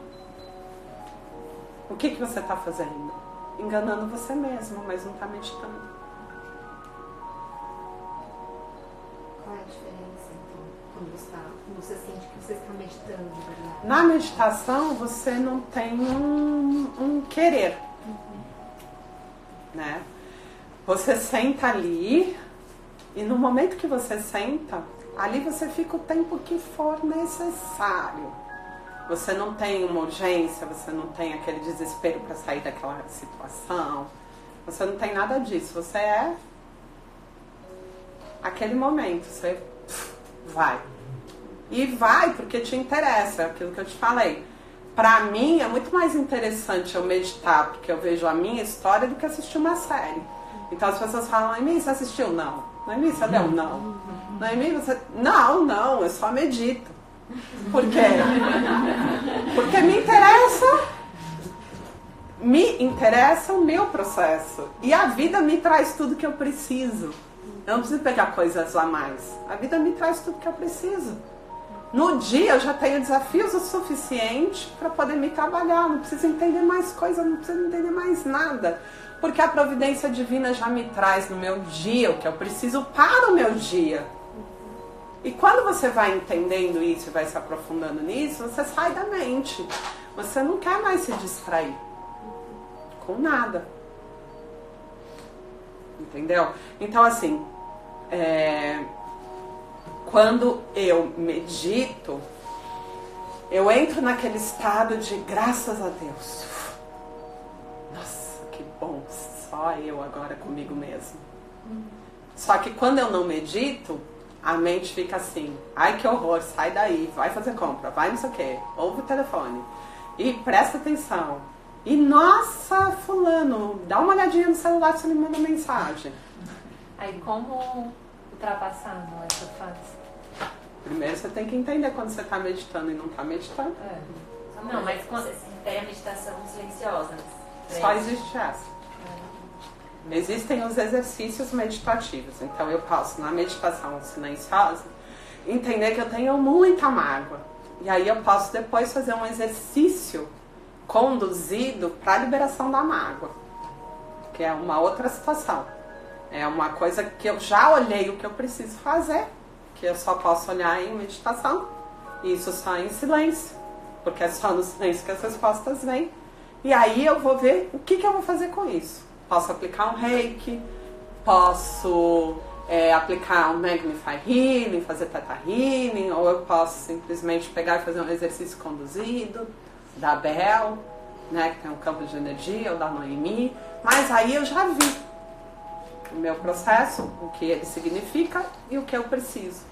O que você está fazendo? Enganando você mesmo, mas não está meditando. Qual é a diferença, então, quando você sente que você está meditando? Né? Na meditação, você não tem um querer. Né? Você senta ali e no momento que você senta, ali você fica o tempo que for necessário. Você não tem uma urgência, você não tem aquele desespero para sair daquela situação. Você não tem nada disso. Você é aquele momento. Você vai. E vai porque te interessa, é aquilo que eu te falei. Pra mim é muito mais interessante eu meditar porque eu vejo a minha história do que assistir uma série. Então as pessoas falam, Noemi, você assistiu? Não. Noemi, você deu? Não. Noemi, você... Não, eu só medito. Por quê? Porque me interessa o meu processo. E a vida me traz tudo que eu preciso. Eu não preciso pegar coisas a mais. A vida me traz tudo que eu preciso. No dia eu já tenho desafios o suficiente para poder me trabalhar, não preciso entender mais coisa, não preciso entender mais nada. Porque a providência divina já me traz no meu dia o que eu preciso para o meu dia. E quando você vai entendendo isso e vai se aprofundando nisso, você sai da mente. Você não quer mais se distrair com nada. Entendeu? Então assim, quando eu medito, eu entro naquele estado de graças a Deus. Nossa, que bom, só eu agora comigo mesmo. Só que quando eu não medito, a mente fica assim, ai que horror, sai daí, vai fazer compra, vai não sei o que, ouve o telefone e presta atenção. E nossa, fulano, dá uma olhadinha no celular se ele manda mensagem. Aí como ultrapassando essa fase? Primeiro você tem que entender quando você está meditando e não está meditando. Não, mas quando você tem a meditação silenciosa. Só existe essa. Existem os exercícios meditativos. Então eu posso, na meditação silenciosa, entender que eu tenho muita mágoa. E aí eu posso depois fazer um exercício conduzido para a liberação da mágoa. Que é uma outra situação. É uma coisa que eu já olhei o que eu preciso fazer. Que eu só posso olhar em meditação. E isso só em silêncio. Porque é só no silêncio que as respostas vêm. E aí eu vou ver o que eu vou fazer com isso. Posso aplicar um reiki, posso aplicar um Magnify Healing, fazer Theta Healing, ou eu posso simplesmente pegar e fazer um exercício conduzido, da Bel, né, que tem um campo de energia, ou da Noemi, mas aí eu já vi o meu processo, o que ele significa e o que eu preciso.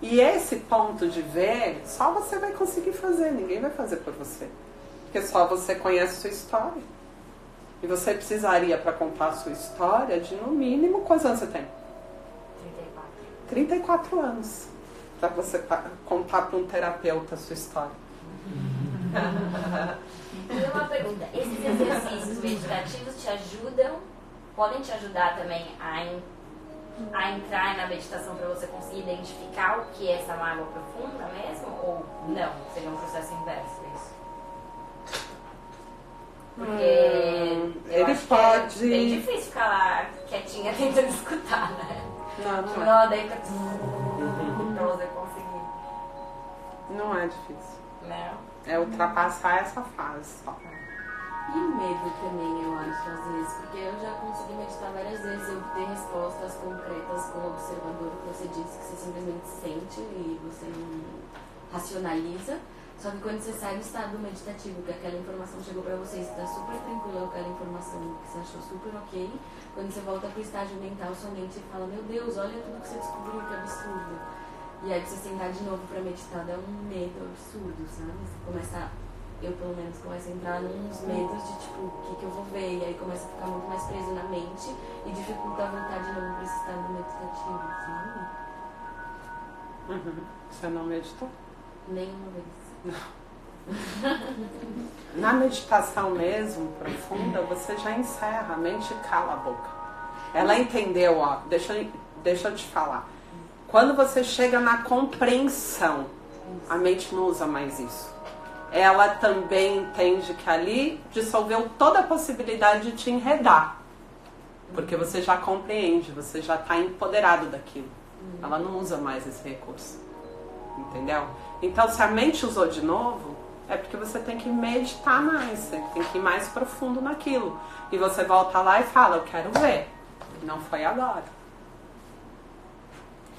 E esse ponto de ver, só você vai conseguir fazer, ninguém vai fazer por você. Porque só você conhece a sua história. E você precisaria, para contar a sua história, de no mínimo, quantos anos você tem? 34 anos. Para você contar para um terapeuta a sua história. E uma pergunta, esses exercícios meditativos te ajudam, podem te ajudar também a entrar na meditação para você conseguir identificar o que é essa mágoa profunda mesmo? Ou não? Seria um processo inverso isso? Porque ele pode... É bem difícil ficar lá quietinha tentando escutar, né? Não é. Não, daí pra você conseguir. Não é difícil. Não. É ultrapassar essa fase só. E medo também, eu acho, às vezes. Porque eu já consegui meditar várias vezes e obter respostas concretas com o observador que você disse, que você simplesmente sente e você não racionaliza. Só que quando você sai do estado meditativo, que aquela informação chegou pra você, você tá super tranquilo com aquela informação que você achou super ok, quando você volta pro estágio mental, sua mente fala, meu Deus, olha tudo que você descobriu, que absurdo. E aí você sentar de novo pra meditar dá um medo absurdo, sabe? Você começa, eu pelo menos começo a entrar nos medos de tipo, o que eu vou ver? E aí começa a ficar muito mais preso na mente e dificulta voltar de novo pra esse estado meditativo, sabe? Você não meditou? Nenhuma vez. Na meditação mesmo, profunda, você já encerra, a mente cala a boca. Ela entendeu, ó, deixa eu te falar. Quando você chega na compreensão, a mente não usa mais isso. Ela também entende que ali dissolveu toda a possibilidade de te enredar. Porque você já compreende, você já está empoderado daquilo. Ela não usa mais esse recurso. Entendeu? Então, se a mente usou de novo, é porque você tem que meditar mais, você tem que ir mais profundo naquilo. E você volta lá e fala, eu quero ver. Não foi agora.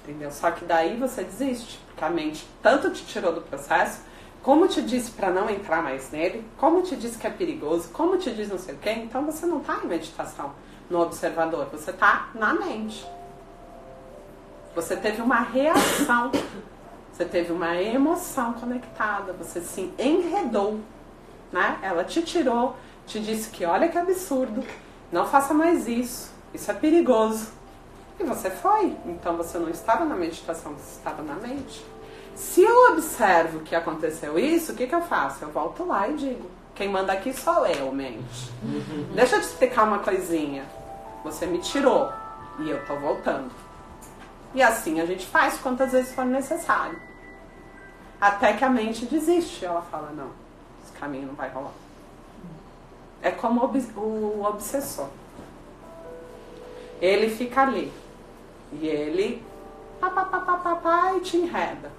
Entendeu? Só que daí você desiste, porque a mente tanto te tirou do processo, como te disse para não entrar mais nele, como te disse que é perigoso, como te diz não sei o quê, então você não está em meditação no observador, você está na mente. Você teve uma reação. Você teve uma emoção conectada, você se enredou, né? Ela te tirou, te disse que olha que absurdo, não faça mais isso é perigoso. E você foi, então você não estava na meditação, você estava na mente. Se eu observo que aconteceu isso, o que eu faço? Eu volto lá e digo, quem manda aqui sou eu, mente. Deixa eu te explicar uma coisinha. Você me tirou e eu tô voltando. E assim a gente faz quantas vezes for necessário. Até que a mente desiste. Ela fala, não, esse caminho não vai rolar. É como o obsessor. Ele fica ali. E ele e te enreda.